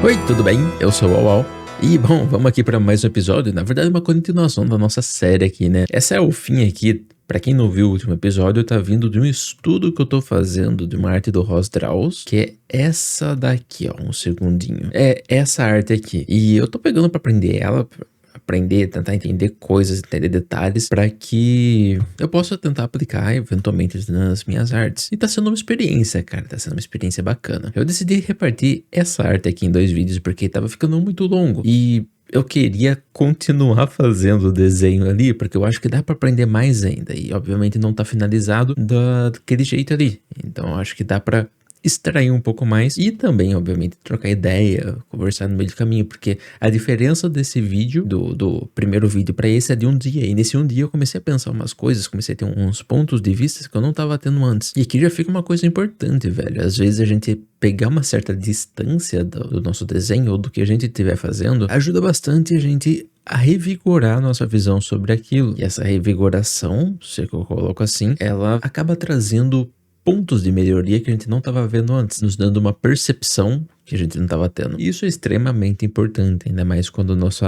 Oi, tudo bem? Eu sou o Uau. E bom, vamos aqui para mais um episódio, na verdade uma continuação da nossa série aqui, né? Essa é o fim aqui, pra quem não viu o último episódio, tá vindo de um estudo que eu tô fazendo de uma arte do Ross Strauss, que é essa daqui, ó, um segundinho. É essa arte aqui, e eu tô pegando pra aprender ela, aprender, tentar entender coisas, entender detalhes, para que eu possa tentar aplicar eventualmente nas minhas artes. E tá sendo uma experiência, cara, tá sendo uma experiência bacana. Eu decidi repartir essa arte aqui em 2 vídeos porque tava ficando muito longo e eu queria continuar fazendo o desenho ali, porque eu acho que dá pra aprender mais ainda. E obviamente não tá finalizado daquele jeito ali. Então eu acho que dá pra extrair um pouco mais e também, obviamente, trocar ideia, conversar no meio do caminho, porque a diferença desse vídeo, do primeiro vídeo pra esse é de um dia, e nesse um dia eu comecei a pensar umas coisas, comecei a ter uns pontos de vista que eu não tava tendo antes. E aqui já fica uma coisa importante, velho, às vezes a gente pegar uma certa distância do nosso desenho ou do que a gente estiver fazendo, ajuda bastante a gente a revigorar nossa visão sobre aquilo. E essa revigoração, se eu coloco assim, ela acaba trazendo pontos de melhoria que a gente não estava vendo antes, nos dando uma percepção que a gente não estava tendo. E isso é extremamente importante, ainda mais quando nosso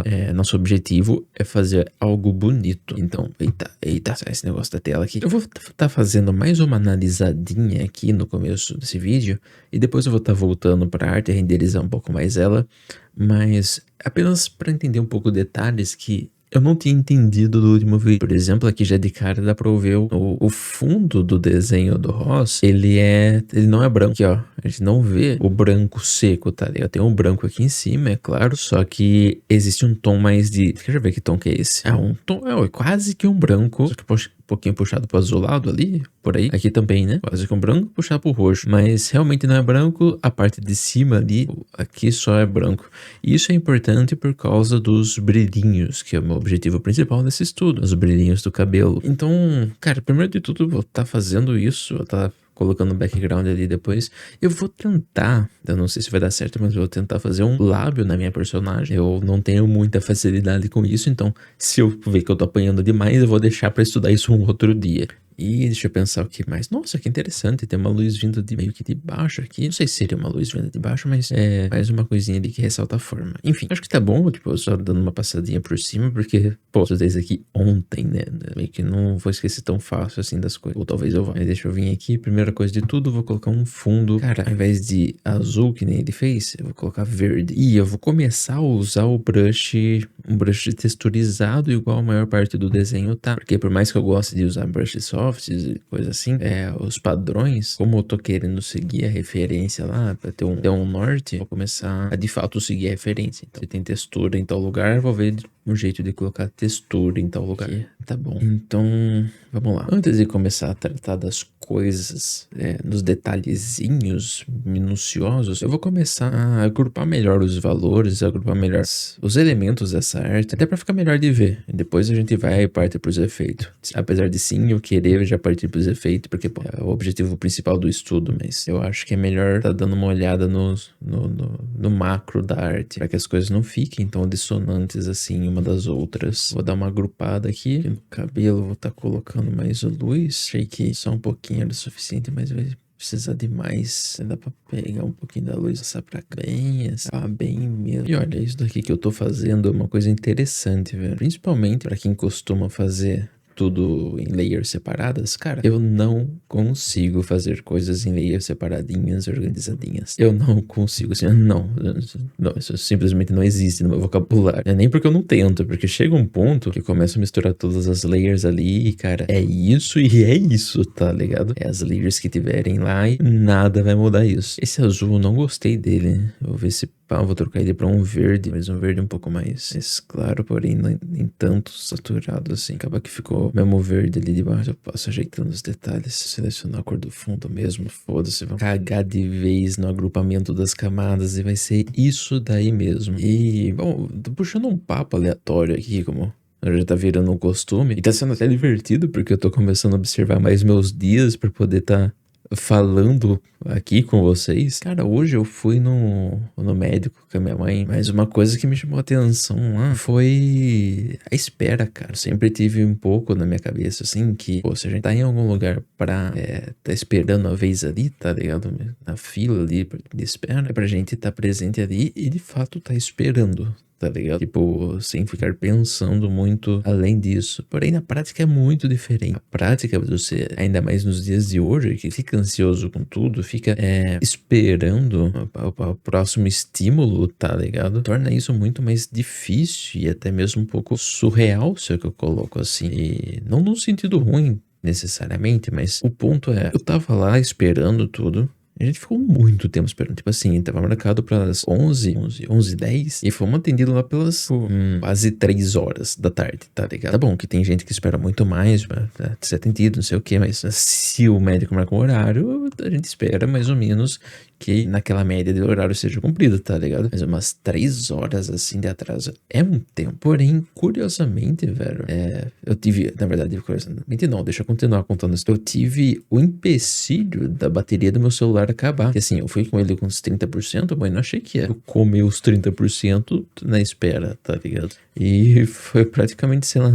objetivo é fazer algo bonito. Então, eita, sai esse negócio da tela aqui. Eu vou estar fazendo mais uma analisadinha aqui no começo desse vídeo, e depois eu vou estar voltando para a arte e renderizar um pouco mais ela, mas apenas para entender um pouco detalhes que eu não tinha entendido do último vídeo. Por exemplo, aqui já de cara dá pra ver o fundo do desenho do Ross. Ele não é branco. Aqui, ó. A gente não vê o branco seco, tá ligado? Tem um branco aqui em cima, é claro. Só que existe um tom mais de... Deixa eu ver que tom que é esse. É um tom... É quase que um branco. Só que um pouquinho puxado pro azulado ali, por aí. Aqui também, né? Quase que um branco puxado pro roxo. Mas realmente não é branco. A parte de cima ali, aqui só é branco. E isso é importante por causa dos brilhinhos, que é o meu objetivo principal nesse estudo. Os brilhinhos do cabelo. Então, cara, primeiro de tudo, eu vou estar fazendo isso. Vou estar colocando o background ali depois. Eu vou tentar, eu não sei se vai dar certo, mas eu vou tentar fazer um lábio na minha personagem. Eu não tenho muita facilidade com isso, então se eu ver que eu tô apanhando demais, eu vou deixar pra estudar isso um outro dia. E deixa eu pensar o que mais. Nossa, que interessante. Tem uma luz vindo de meio que de baixo aqui. Não sei se seria uma luz vindo de baixo, mas é mais uma coisinha ali que ressalta a forma. Enfim, acho que tá bom. Tipo, eu só dando uma passadinha por cima, porque, pô, eu estudei isso aqui ontem, né? Meio que não vou esquecer tão fácil assim das coisas. Ou talvez eu vá. Mas deixa eu vir aqui. Primeira coisa de tudo, vou colocar um fundo. Cara, ao invés de azul, que nem ele fez, eu vou colocar verde. E eu vou começar a usar o brush, um brush texturizado, igual a maior parte do desenho tá. Porque por mais que eu goste de usar brush soft, e coisa assim, os padrões, como eu tô querendo seguir a referência lá, pra ter um norte, vou começar a de fato seguir a referência. Então, se tem textura em tal lugar, vou ver um jeito de colocar textura em tal lugar. Aqui, tá bom. Então, vamos lá. Antes de começar a tratar das coisas, nos detalhezinhos minuciosos, eu vou começar a agrupar melhor os valores, agrupar melhor os elementos dessa arte, até pra ficar melhor de ver. E depois a gente vai partir pros efeitos. Apesar de sim, eu querer já partir pros efeitos, porque pô, é o objetivo principal do estudo, mas eu acho que é melhor tá dando uma olhada no macro da arte, para que as coisas não fiquem tão dissonantes assim uma das outras. Vou dar uma agrupada aqui no cabelo, vou estar colocando mais luz. Achei que só um pouquinho era o suficiente, mas vai precisar de mais. Dá pra pegar um pouquinho da luz, passar pra cá. Bem mesmo. E olha, isso daqui que eu tô fazendo é uma coisa interessante, velho. Principalmente pra quem costuma fazer tudo em layers separadas, cara, eu não consigo fazer coisas em layers separadinhas, organizadinhas. Eu não consigo, assim, não, isso simplesmente não existe no meu vocabulário. É nem porque eu não tento, porque chega um ponto que eu começo a misturar todas as layers ali e, cara, é isso e é isso, tá ligado? É as layers que tiverem lá e nada vai mudar isso. Esse azul, eu não gostei dele. Eu vou ver se vou trocar ele pra um verde, mas um verde um pouco mais claro, porém nem tanto saturado assim. Acaba que ficou mesmo verde ali de baixo. Eu passo ajeitando os detalhes, selecionar a cor do fundo mesmo. Foda-se, vão cagar de vez no agrupamento das camadas e vai ser isso daí mesmo. E, bom, tô puxando um papo aleatório aqui, como já tá virando um costume. E tá sendo até divertido, porque eu tô começando a observar mais meus dias pra poder tá falando aqui com vocês. Cara, hoje eu fui no médico com a minha mãe, mas uma coisa que me chamou a atenção lá foi a espera, cara. Sempre tive um pouco na minha cabeça, assim, que, pô, se a gente tá em algum lugar pra tá esperando a vez ali, tá ligado? Na fila ali de espera, é pra gente tá presente ali e de fato tá esperando. Tá ligado? Tipo, sem ficar pensando muito além disso. Porém, na prática é muito diferente. A prática, você, ainda mais nos dias de hoje, que fica ansioso com tudo, fica esperando o próximo estímulo, tá ligado? Torna isso muito mais difícil e até mesmo um pouco surreal, se é que eu coloco assim. E não num sentido ruim, necessariamente, mas o ponto é, eu tava lá esperando tudo. A gente ficou muito tempo esperando. Tipo assim, tava marcado pras 11h10 e fomos atendidos lá pelas quase 3 horas da tarde, tá ligado? Tá bom que tem gente que espera muito mais pra ser atendido, não sei o que, mas se o médico marca um horário, a gente espera mais ou menos que naquela média de horário seja cumprida, tá ligado? Mas umas 3 horas assim de atraso é um tempo. Porém, curiosamente, velho, eu tive, na verdade, curiosamente não, deixa eu continuar contando isso. Eu tive o empecilho da bateria do meu celular acabar. E assim, eu fui com ele com uns 30%, mas não achei que ia comer os 30% na espera, tá ligado? E foi praticamente, sei lá,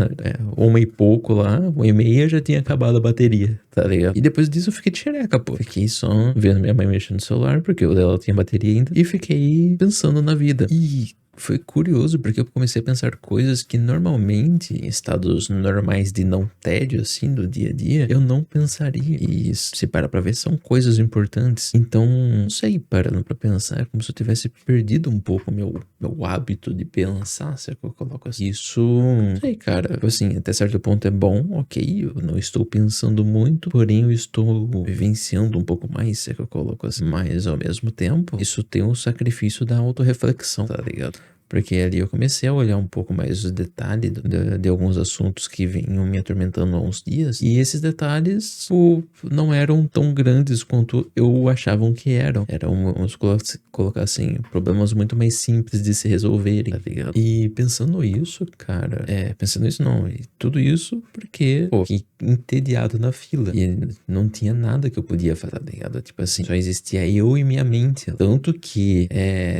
uma e pouco lá, 1h30 já tinha acabado a bateria, tá ligado? E depois disso eu fiquei de xereca, pô. Fiquei só vendo minha mãe mexendo no celular, porque o dela tinha bateria ainda, e fiquei pensando na vida. E foi curioso, porque eu comecei a pensar coisas que normalmente, em estados normais de não tédio, assim, do dia a dia, eu não pensaria. E se parar pra ver, são coisas importantes. Então, não sei, parando pra pensar, é como se eu tivesse perdido um pouco meu hábito de pensar, se é que eu coloco assim. Isso, não sei, cara, assim, até certo ponto é bom, ok, eu não estou pensando muito, porém eu estou vivenciando um pouco mais, se é que eu coloco assim. Mas, ao mesmo tempo, isso tem o sacrifício da autorreflexão, tá ligado? Porque ali eu comecei a olhar um pouco mais os detalhes de alguns assuntos que vinham me atormentando há uns dias. E esses detalhes, pô, não eram tão grandes quanto eu achavam que eram. Eram, vamos colocar assim, problemas muito mais simples de se resolverem, tá ligado? E pensando isso, cara, pensando isso não, e tudo isso porque, pô, fiquei entediado na fila. E não tinha nada que eu podia fazer, tá ligado? Tipo assim, só existia eu e minha mente. Tanto que,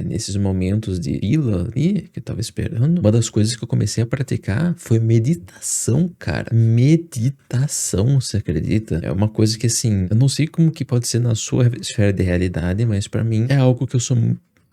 nesses momentos de fila ali, que eu tava esperando, uma das coisas que eu comecei a praticar foi meditação, cara. Meditação, você acredita? É uma coisa que, assim, eu não sei como que pode ser na sua esfera de realidade, mas pra mim é algo que eu sou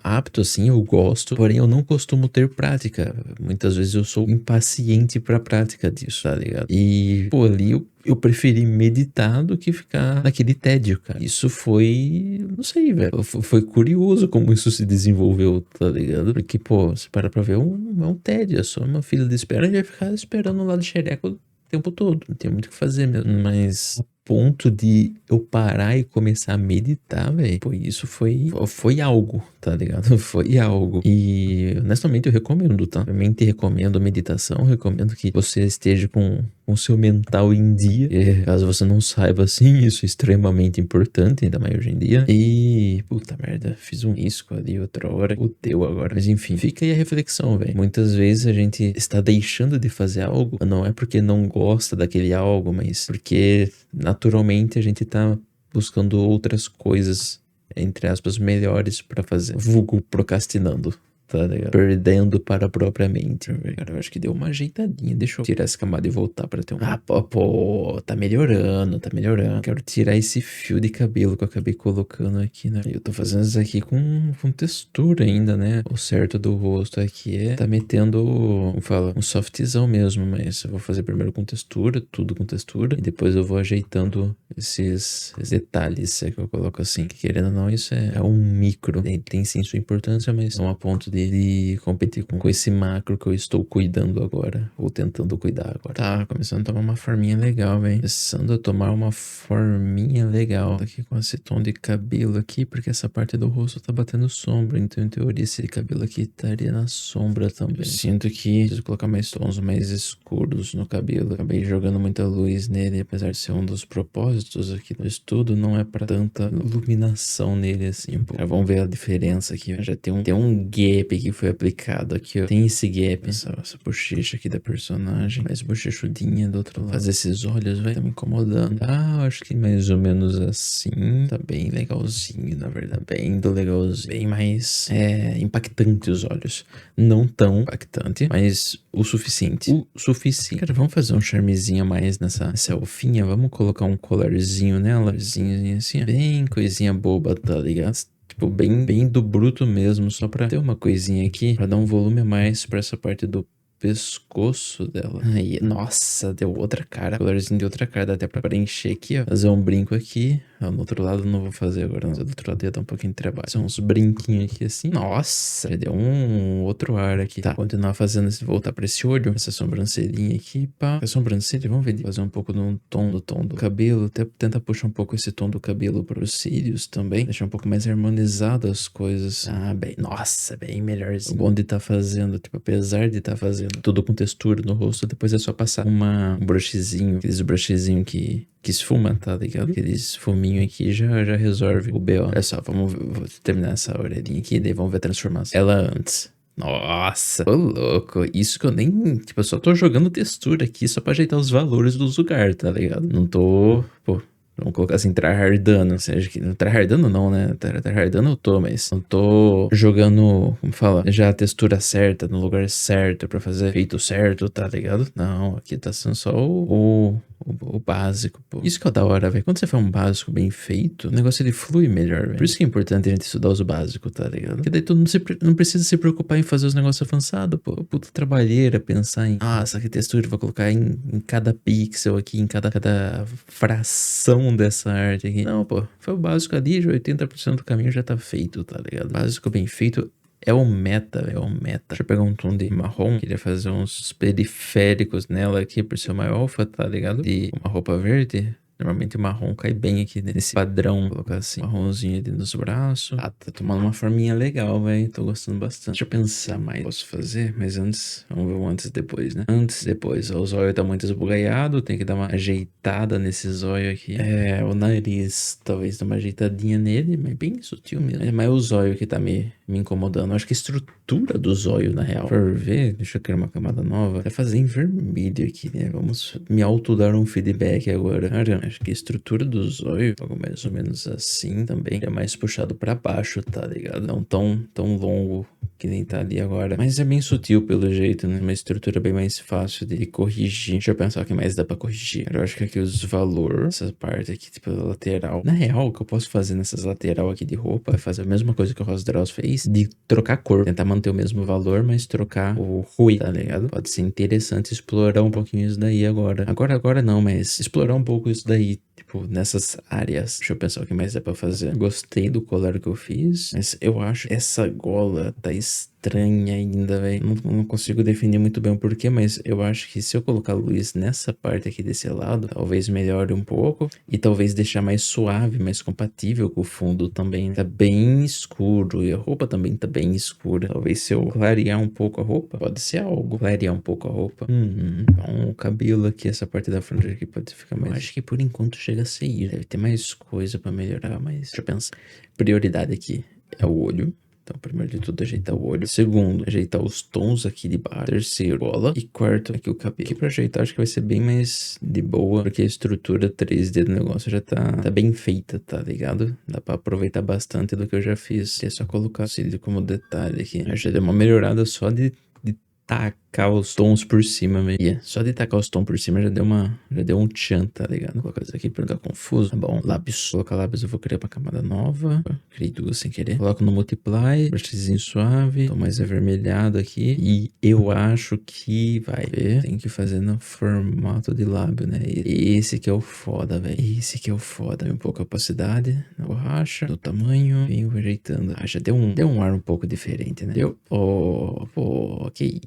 apto, assim, eu gosto, porém eu não costumo ter prática. Muitas vezes eu sou impaciente pra prática disso, tá ligado? E, pô, ali eu preferi meditar do que ficar naquele tédio, cara. Isso foi, não sei, velho. Foi curioso como isso se desenvolveu, tá ligado? Porque, pô, você para pra ver, é um tédio, é só uma fila de espera e vai ficar esperando lá de xereco o tempo todo. Não tem muito o que fazer mesmo. Mas a ponto de eu parar e começar a meditar, velho, pô, isso foi algo, tá ligado? Foi algo. E honestamente eu recomendo, tá? Realmente recomendo a meditação, recomendo que você esteja com o seu mental em dia. E, caso você não saiba, assim, isso é extremamente importante, ainda mais hoje em dia. E, puta merda, fiz um risco ali outra hora, o teu agora. Mas enfim, fica aí a reflexão, velho. Muitas vezes a gente está deixando de fazer algo, não é porque não gosta daquele algo, mas porque naturalmente a gente tá buscando outras coisas, entre aspas, melhores pra fazer. Vulgo procrastinando. Tá ligado? Perdendo para a própria mente. Cara, eu acho que deu uma ajeitadinha. Deixa eu tirar essa camada e voltar pra ter um... Ah, pô, tá melhorando, tá melhorando. Quero tirar esse fio de cabelo que eu acabei colocando aqui, né? Eu tô fazendo isso aqui com textura ainda, né? O certo do rosto aqui tá metendo, como fala, um softzão mesmo, mas eu vou fazer primeiro com textura, tudo com textura, e depois eu vou ajeitando esses detalhes, é que eu coloco assim, que querendo ou não, isso é um micro. Tem sim sua importância, mas não a ponto de competir com esse macro que eu estou cuidando agora, ou tentando cuidar agora. Tá, começando a tomar uma forminha legal, velho. Começando a tomar uma forminha legal. Tô aqui com esse tom de cabelo aqui, porque essa parte do rosto tá batendo sombra, então em teoria esse cabelo aqui estaria na sombra também. Eu sinto que preciso colocar mais tons mais escuros no cabelo. Acabei jogando muita luz nele, apesar de ser um dos propósitos aqui do estudo, não é pra tanta iluminação nele assim, pô. Já vamos ver a diferença aqui, já tem um gap gap que foi aplicado aqui, ó. Tem esse gap, essa bochecha aqui da personagem, mais bochechudinha do outro lado. Fazer esses olhos, vai, tá me incomodando. Ah, acho que mais ou menos assim, tá bem legalzinho, na verdade, bem do legalzinho, bem mais impactante os olhos. Não tão impactante, mas o suficiente. O suficiente. Cara, vamos fazer um charmezinho a mais nessa elfinha, vamos colocar um colarzinho nela, assim, bem coisinha boba, tá ligado? Tipo, bem do bruto mesmo, só pra ter uma coisinha aqui, pra dar um volume a mais pra essa parte do pescoço dela. Aí, nossa, deu outra cara. Colorzinho de outra cara, dá até pra preencher aqui, ó. Fazer um brinco aqui. Ah, no outro lado não vou fazer agora, mas do outro lado ia dar um pouquinho de trabalho. São uns brinquinhos aqui assim. Nossa, já deu um outro ar aqui. Tá, continuar fazendo esse, voltar pra esse olho. Essa sobrancelhinha aqui, pá. Essa sobrancelha, vamos ver, fazer um pouco do tom do cabelo. Até tentar puxar um pouco esse tom do cabelo pros cílios também. Deixar um pouco mais harmonizado as coisas. Ah, bem, nossa, bem melhorzinho. O bom de tá fazendo, tipo, apesar de tá fazendo tudo com textura no rosto, depois é só passar um brochezinho, aqueles brochezinho que esfuma, tá ligado? Aqueles esfuminho aqui já resolve o BO. Olha só, vou terminar essa orelhinha aqui, daí vamos ver a transformação. Ela antes. Nossa, ô louco, isso que eu nem, tipo, eu só tô jogando textura aqui só pra ajeitar os valores dos lugares, tá ligado? Não tô, pô, vamos colocar assim, tryhardando, ou seja, que tryhardando não, né? Tryhardando eu tô, mas não tô jogando, como fala, já a textura certa, no lugar certo, pra fazer feito certo, tá ligado? Não, aqui tá sendo só o básico, pô. Isso que é da hora, velho. Quando você faz um básico bem feito, o negócio ele flui melhor, velho. Por isso que é importante a gente estudar os básicos, tá ligado? Porque daí tu não precisa se preocupar em fazer os negócios avançados, pô. Puta trabalheira, pensar em, essa aqui textura eu vou colocar em cada pixel aqui, em cada fração dessa arte aqui. Não, pô. Foi o básico ali, já 80% do caminho já tá feito, tá ligado? Básico bem feito. É o meta. Deixa eu pegar um tom de marrom. Queria fazer uns periféricos nela aqui, por ser uma elfa, tá ligado? E uma roupa verde. Normalmente o marrom cai bem aqui nesse padrão. Vou colocar assim, marronzinho ali nos braços. Ah, tá tomando uma forminha legal, velho. Tô gostando bastante. Deixa eu pensar mais. Posso fazer, mas antes, vamos ver o antes e depois, né? Antes e depois. Ó, o zóio tá muito esbugalhado. Tem que dar uma ajeitada nesse zóio aqui. O nariz, talvez dar uma ajeitadinha nele, mas bem sutil mesmo. É mais o zóio que tá me incomodando. Eu acho que a estrutura do zóio, na real. Por ver, deixa eu criar uma camada nova. Vai fazer em vermelho aqui, né? Vamos me dar um feedback agora. Cara, acho que a estrutura do zóio, algo mais ou menos assim também. É mais puxado pra baixo, tá ligado? Não tão longo que nem tá ali agora. Mas é bem sutil pelo jeito, né? Uma estrutura bem mais fácil de corrigir. Deixa eu pensar o que mais dá pra corrigir. Eu acho que aqui os valores, essa parte aqui, tipo, lateral. Na real, o que eu posso fazer nessas lateral aqui de roupa é fazer a mesma coisa que o Rosdraus fez, de trocar cor. Tentar manter o mesmo valor, mas trocar o ruído, tá ligado? Pode ser interessante explorar um pouquinho isso daí agora. Agora não, mas explorar um pouco isso daí. Tipo, nessas áreas. Deixa eu pensar o que mais dá pra fazer. Gostei do colar que eu fiz, mas eu acho que essa gola tá estranha ainda, velho. Não consigo definir muito bem o porquê, mas eu acho que se eu colocar luz nessa parte aqui desse lado, talvez melhore um pouco e talvez deixar mais suave, mais compatível com o fundo também. Tá bem escuro e a roupa também tá bem escura. Talvez se eu clarear um pouco a roupa, pode ser algo. Clarear um pouco a roupa. Então o cabelo aqui, essa parte da frente aqui pode ficar mais... Eu acho que por enquanto chega a ser isso. Deve ter mais coisa pra melhorar, mas deixa eu pensar. Prioridade aqui é o olho. Então, primeiro de tudo, ajeitar o olho. Segundo, ajeitar os tons aqui de baixo. Terceiro, bola. E quarto, aqui o cabelo. Aqui pra ajeitar, acho que vai ser bem mais de boa, porque a estrutura 3D do negócio já tá bem feita, tá ligado? Dá pra aproveitar bastante do que eu já fiz. É só colocar o cílio como detalhe aqui. Já deu uma melhorada só de tacar os tons por cima mesmo. Só de tacar os tons por cima já deu um tchan, tá ligado? Vou colocar isso aqui pra não ficar confuso. Tá bom, lápis. Colocar lápis, eu vou criar uma camada nova. Criei duas sem querer. Coloco no multiply, brushzinho suave. Tô mais avermelhado aqui. E eu acho que vai ver. Tem que fazer no formato de lábio, né? Esse que é o foda, velho. Esse que é o foda. Um pouco a opacidade na borracha, do tamanho. Venho ajeitando. Já deu um ar um pouco diferente, né? Deu. Pô, que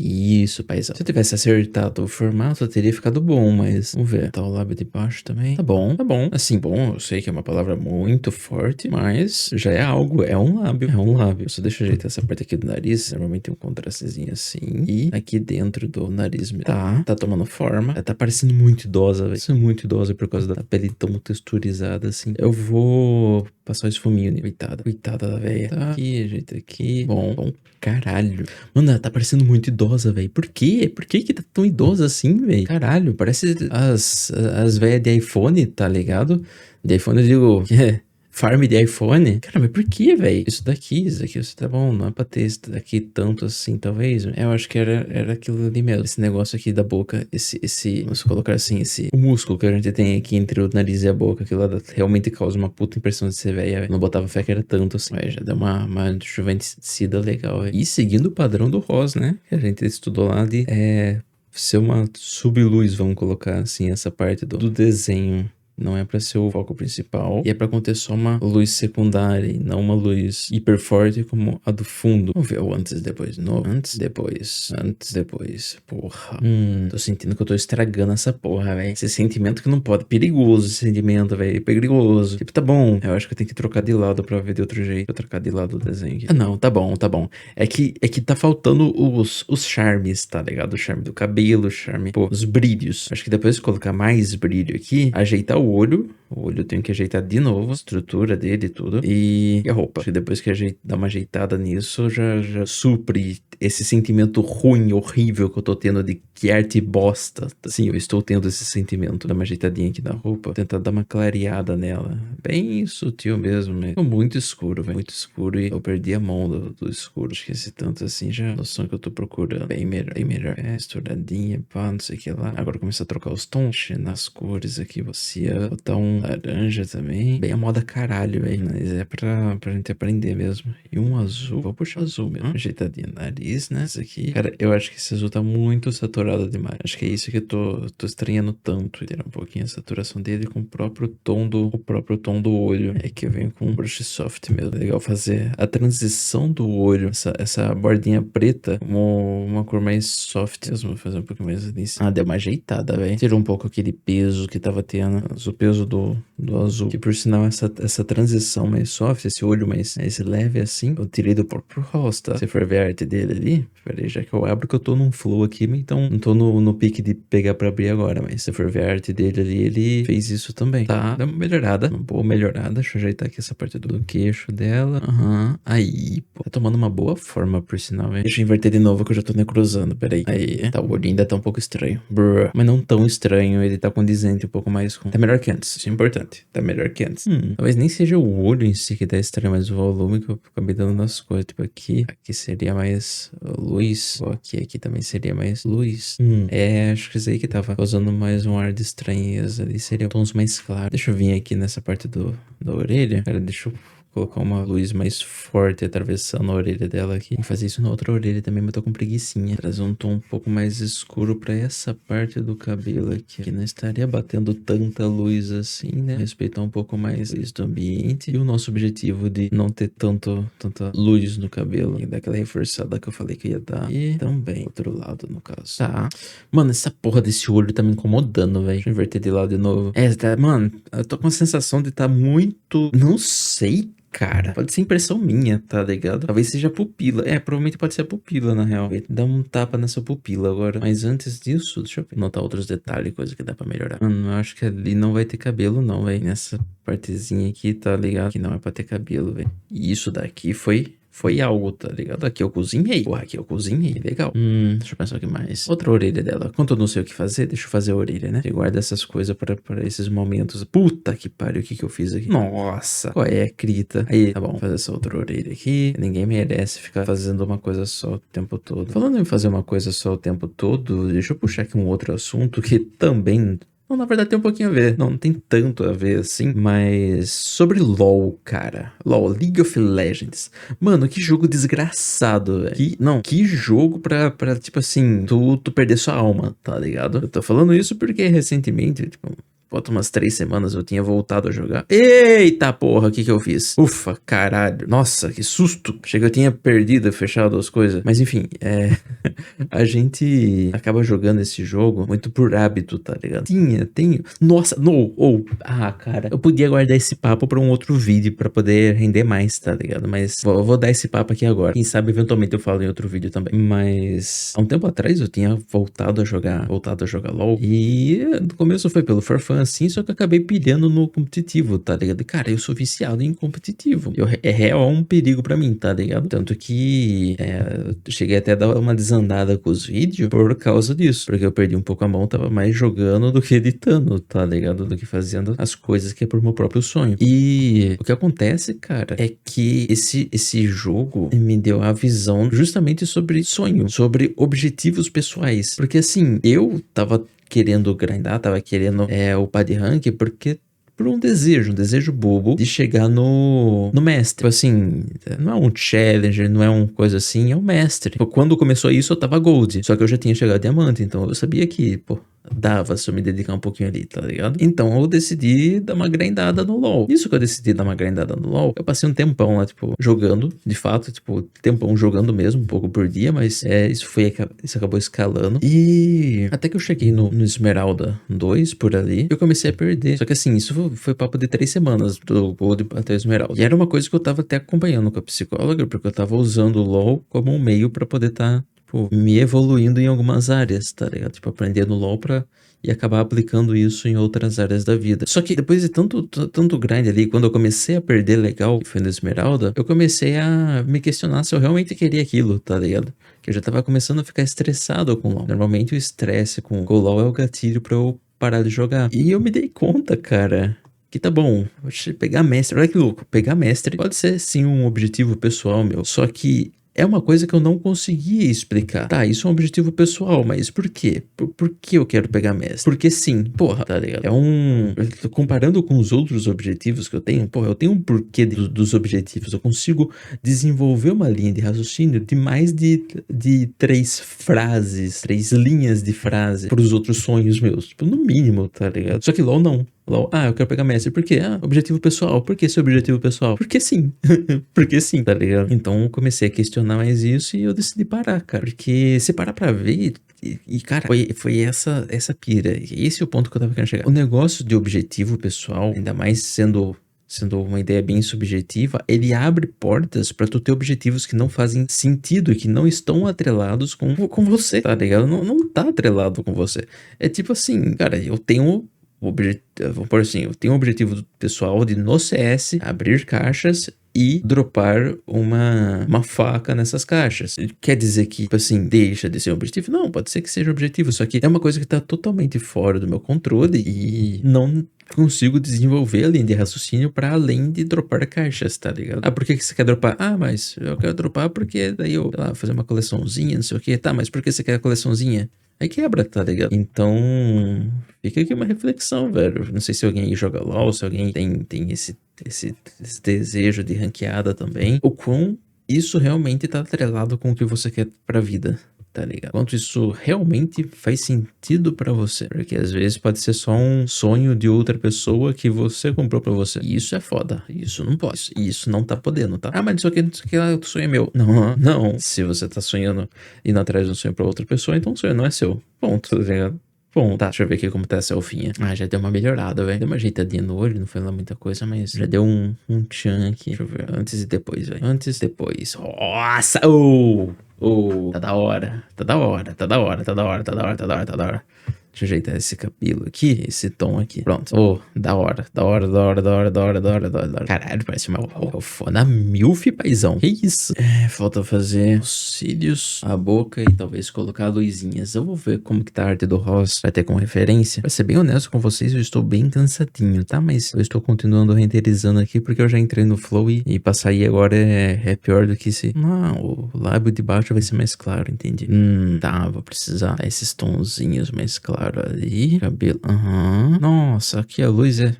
isso, paizão. Se eu tivesse acertado o formato, teria ficado bom, mas vamos ver. Tá o lábio de baixo também. Tá bom. Assim, bom, eu sei que é uma palavra muito forte, mas já é algo, é um lábio. Só deixa eu ajeitar essa parte aqui do nariz. Normalmente tem um contrastezinho assim. E aqui dentro do nariz mesmo. Tá tomando forma. Tá parecendo muito idosa, velho. Isso é muito idosa por causa da pele tão texturizada assim. Eu vou passar o esfuminho, né? Coitada. Coitada da velha. Tá aqui, ajeita aqui. Bom, caralho. Mano, ela tá parecendo muito idosa, velho. Por quê? Por que que tá tão idosa assim, velho? Caralho, parece as velhas de iPhone, tá ligado? De iPhone eu digo, farm de iPhone? Cara, mas por que, velho? Isso daqui, você tá bom, não é pra ter isso daqui tanto assim, talvez. Eu acho que era aquilo ali mesmo. Esse negócio aqui da boca, vamos colocar assim, o músculo que a gente tem aqui entre o nariz e a boca, aquilo lá realmente causa uma puta impressão de ser velha. Não botava fé que era tanto assim. Já deu uma juvenescida legal, véio. E seguindo o padrão do Ross, né? Que a gente estudou lá de, ser uma subluz, vamos colocar assim, essa parte do desenho. Não é pra ser o foco principal. E é pra conter só uma luz secundária e não uma luz hiper forte como a do fundo. Vamos ver o antes e depois de novo. Antes, depois. Porra. Tô sentindo que eu tô estragando essa porra, velho. Esse sentimento que não pode. Perigoso esse sentimento, velho. Perigoso. Tipo, tá bom. Eu acho que eu tenho que trocar de lado pra ver de outro jeito. Vou trocar de lado o desenho aqui. Ah, não. Tá bom. É que tá faltando os charmes, tá ligado? O charme do cabelo, o charme, pô, os brilhos. Acho que depois de colocar mais brilho aqui, ajeitar o olho eu tenho que ajeitar de novo, a estrutura dele e tudo, e a roupa. Acho que depois que dar uma ajeitada nisso, já supre esse sentimento ruim, horrível que eu tô tendo de que arte bosta. Sim, eu estou tendo esse sentimento. Dar uma ajeitadinha aqui na roupa, tentar dar uma clareada nela. Bem sutil mesmo, né? Ficou muito escuro, velho. Muito escuro e eu perdi a mão do escuro. Esqueci tanto assim já a noção que eu tô procurando. Bem melhor. Estouradinha, pá, não sei o que lá. Agora começa a trocar os tons nas cores aqui. Você botar um laranja também. Bem a moda caralho, velho. Mas é pra gente aprender mesmo. E um azul. Vou puxar azul mesmo. Ajeitadinha no nariz, né? Isso aqui. Cara, eu acho que esse azul tá muito saturado demais. Acho que é isso que eu tô estranhando tanto. Tirar um pouquinho a saturação dele com o próprio tom do olho. É que eu venho com um brush soft mesmo. É legal fazer a transição do olho. Essa bordinha preta como uma cor mais soft mesmo. Vou fazer um pouquinho mais ali. Deu uma ajeitada, velho. Tirou um pouco aquele peso que tava tendo. O peso do azul. Que por sinal, essa transição mais soft, esse olho mais leve assim, eu tirei do próprio rosto, tá? Se for ver a arte dele ali, peraí, já que eu abro que eu tô num flow aqui, então não tô no pique de pegar pra abrir agora, mas se for ver a arte dele ali, ele fez isso também, tá? Dá uma melhorada, uma boa melhorada. Deixa eu ajeitar aqui essa parte do queixo dela. Aí, pô, tá tomando uma boa forma, por sinal, velho. Deixa eu inverter de novo que eu já tô necrosando, peraí. Aí, tá, o olho ainda tá um pouco estranho. Brrr. Mas não tão estranho, ele tá condizente um pouco mais com... Tá melhor que antes, isso é importante. Tá melhor que antes. Talvez nem seja o olho em si que tá estranho, mas o volume que eu acabei dando nas coisas. Tipo, aqui seria mais luz. Ou aqui também seria mais luz. Acho que isso aí que tava causando mais um ar de estranheza. Ali seria tons mais claros. Deixa eu vir aqui nessa parte da orelha. Cara, deixa eu colocar uma luz mais forte atravessando a orelha dela aqui. Vou fazer isso na outra orelha também, mas tô com preguicinha. Trazer um tom um pouco mais escuro pra essa parte do cabelo aqui. Que não estaria batendo tanta luz assim, né? Respeitar um pouco mais a luz do ambiente. E o nosso objetivo de não ter tanta luz no cabelo. E daquela reforçada que eu falei que ia dar. E também, outro lado, no caso. Tá. Mano, essa porra desse olho tá me incomodando, velho. Deixa eu inverter de lado de novo. Mano, eu tô com a sensação de tá muito... Não sei, cara, pode ser impressão minha, tá ligado? Talvez seja a pupila. Provavelmente pode ser a pupila, na real. Dá um tapa nessa pupila agora. Mas antes disso, deixa eu notar outros detalhes, coisa que dá pra melhorar. Mano, eu acho que ali não vai ter cabelo, não, velho. Nessa partezinha aqui, tá ligado? Que não é pra ter cabelo, velho. E isso daqui foi algo, tá ligado? Aqui eu cozinhei. Porra, aqui eu cozinhei. Legal. Deixa eu pensar o que mais. Outra orelha dela. Quando eu não sei o que fazer, deixa eu fazer a orelha, né? Eu guardo essas coisas pra esses momentos. Puta que pariu, o que eu fiz aqui? Nossa. Qual é, Crita? Aí, tá bom. Vou fazer essa outra orelha aqui. Ninguém merece ficar fazendo uma coisa só o tempo todo. Falando em fazer uma coisa só o tempo todo, deixa eu puxar aqui um outro assunto que também... Não, na verdade tem um pouquinho a ver. Não tem tanto a ver assim. Mas sobre LoL, cara. LoL, League of Legends. Mano, que jogo desgraçado, velho. Que jogo pra tipo assim, tu perder sua alma, tá ligado? Eu tô falando isso porque recentemente, tipo... Falta umas 3 semanas eu tinha voltado a jogar. Eita porra, o que eu fiz? Ufa, caralho. Nossa, que susto. Achei que eu tinha perdido, fechado as coisas. Mas enfim, a gente acaba jogando esse jogo muito por hábito, tá ligado? Tenho. Nossa, cara. Eu podia guardar esse papo pra um outro vídeo pra poder render mais, tá ligado? Mas vou dar esse papo aqui agora. Quem sabe eventualmente eu falo em outro vídeo também. Mas há um tempo atrás eu tinha voltado a jogar LoL. E no começo foi pelo For Fun. assim, só que eu acabei pilhando no competitivo, tá ligado? E, cara, eu sou viciado em competitivo. É real um perigo pra mim, tá ligado? Tanto que eu cheguei até a dar uma desandada com os vídeos por causa disso. Porque eu perdi um pouco a mão, tava mais jogando do que editando, tá ligado? Do que fazendo as coisas que é por meu próprio sonho. E o que acontece, cara, é que esse jogo me deu a visão justamente sobre sonho, sobre objetivos pessoais. Porque assim, eu tava querendo grindar, tava querendo upar de rank, porque por um desejo bobo de chegar no mestre. Tipo assim, não é um challenger, não é uma coisa assim, é um mestre. Tipo, quando começou isso, eu tava gold, só que eu já tinha chegado a diamante, então eu sabia que, pô, dava se eu me dedicar um pouquinho ali, tá ligado? Então eu decidi dar uma grindada no LoL. Isso que eu decidi dar uma grindada no LoL, eu passei um tempão lá, tipo, jogando, de fato, tipo, tempão jogando mesmo, um pouco por dia, mas isso acabou escalando. E até que eu cheguei no Esmeralda 2, por ali, eu comecei a perder. Só que assim, isso foi papo de 3 semanas, do Gold até o Esmeralda. E era uma coisa que eu tava até acompanhando com a psicóloga, porque eu tava usando o LoL como um meio pra poder tipo, me evoluindo em algumas áreas, tá ligado? Tipo, aprendendo LoL e acabar aplicando isso em outras áreas da vida. Só que depois de tanto grind ali, quando eu comecei a perder legal, que foi no Esmeralda, eu comecei a me questionar se eu realmente queria aquilo, tá ligado? Que eu já tava começando a ficar estressado com LoL. Normalmente o estresse com o LoL é o gatilho pra eu parar de jogar. E eu me dei conta, cara, que tá bom, pegar mestre, olha que louco, pegar mestre pode ser sim um objetivo pessoal meu, só que é uma coisa que eu não conseguia explicar. Tá, isso é um objetivo pessoal, mas por quê? Por que eu quero pegar mestre? Porque sim, porra, tá ligado? Comparando com os outros objetivos que eu tenho, porra, eu tenho um porquê dos objetivos. Eu consigo desenvolver uma linha de raciocínio de mais de 3 linhas de frase pros outros sonhos meus. Tipo, no mínimo, tá ligado? Só que LoL não. LoL, eu quero pegar mestre. Por quê? Objetivo pessoal. Por que esse objetivo pessoal? Porque sim. Porque sim, tá ligado? Então eu comecei a questionar mais isso e eu decidi parar, cara. Porque se parar pra ver, cara, foi essa pira. Esse é o ponto que eu tava querendo chegar. O negócio de objetivo pessoal, ainda mais sendo uma ideia bem subjetiva, ele abre portas pra tu ter objetivos que não fazem sentido e que não estão atrelados com você, tá ligado? Não tá atrelado com você. É tipo assim, cara, eu tenho vamos por assim, eu tenho um objetivo pessoal de no CS abrir caixas e dropar uma faca nessas caixas. Quer dizer que, tipo assim, deixa de ser um objetivo? Não, pode ser que seja objetivo, só que é uma coisa que tá totalmente fora do meu controle e não consigo desenvolver a linha de raciocínio para além de dropar caixas, tá ligado? Por que você quer dropar? Mas eu quero dropar porque daí eu, sei lá, fazer uma coleçãozinha, não sei o que. Tá, mas por que você quer a coleçãozinha? Aí quebra, tá ligado? Então, fica aqui uma reflexão, velho. Não sei se alguém aí joga LoL, se alguém tem esse desejo de ranqueada também. O quão isso realmente tá atrelado com o que você quer pra vida, tá ligado? Quanto isso realmente faz sentido pra você. Porque às vezes pode ser só um sonho de outra pessoa que você comprou pra você. E isso é foda. Isso não pode. Isso não tá podendo, tá? Mas isso aqui o sonho é meu. Não. Se você tá sonhando indo atrás de um sonho pra outra pessoa, então o sonho não é seu. Ponto, tá ligado? Bom, tá, deixa eu ver aqui como tá essa elfinha. Já deu uma melhorada, velho. Deu uma ajeitadinha no olho, não foi lá muita coisa, mas já deu um tchan aqui. Deixa eu ver, antes e depois, velho. Antes e depois. Nossa! Tá da hora. Tá da hora, tá da hora, tá da hora, tá da hora, tá da hora, tá da hora. Deixa eu ajeitar esse cabelo aqui, esse tom aqui. Pronto. Da hora, da hora, da hora, da hora, da hora, da hora, da hora, da hora. Caralho, parece uma foda milf, paizão. Que isso? Falta fazer os cílios, a boca e talvez colocar luzinhas. Eu vou ver como que tá a arte do Ross. Vai ter como referência. Pra ser bem honesto com vocês, eu estou bem cansadinho, tá? Mas eu estou continuando renderizando aqui porque eu já entrei no flow e pra sair agora é pior do que se... Não, o lábio de baixo vai ser mais claro, entendi. Tá, vou precisar dar esses tonzinhos mais claros ali. Cabelo, Nossa, aqui a luz é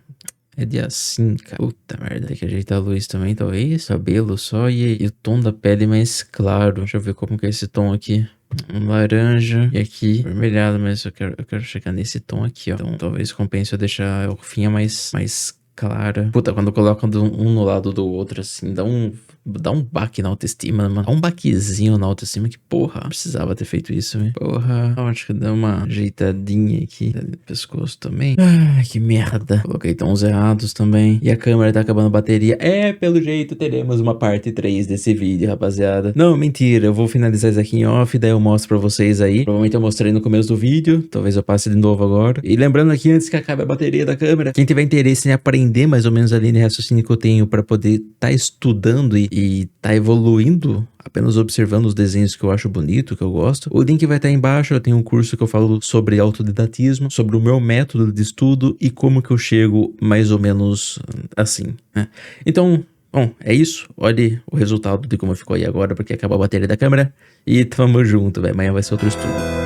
de assim, cara. Puta merda, tem que ajeitar a luz também, talvez. Cabelo só e o tom da pele mais claro. Deixa eu ver como que é esse tom aqui. Um laranja e aqui vermelhado, mas eu quero chegar nesse tom aqui, ó. Então talvez compense eu deixar a elfinha mais clara. Puta, quando coloca um no lado do outro, assim, dá um dá um baque na autoestima, mano. Dá um baquezinho na autoestima que, porra, não precisava ter feito isso, velho. Porra, eu acho que deu uma ajeitadinha aqui no pescoço também. Ai, que merda. Coloquei tons errados também. E a câmera tá acabando a bateria. Pelo jeito teremos uma parte 3 desse vídeo, rapaziada. Não, mentira, eu vou finalizar isso aqui em off, daí eu mostro pra vocês aí. Provavelmente eu mostrei no começo do vídeo, talvez eu passe de novo agora. E lembrando aqui, antes que acabe a bateria da câmera, quem tiver interesse em aprender mais ou menos a linha de raciocínio que eu tenho pra poder tá estudando e tá evoluindo, apenas observando os desenhos que eu acho bonito, que eu gosto, o link vai estar embaixo. Eu tenho um curso que eu falo sobre autodidatismo, sobre o meu método de estudo e como que eu chego mais ou menos assim, né? Então, bom, é isso. Olhe o resultado de como ficou aí agora, porque acabou a bateria da câmera. E tamo junto, velho. Amanhã vai ser outro estudo.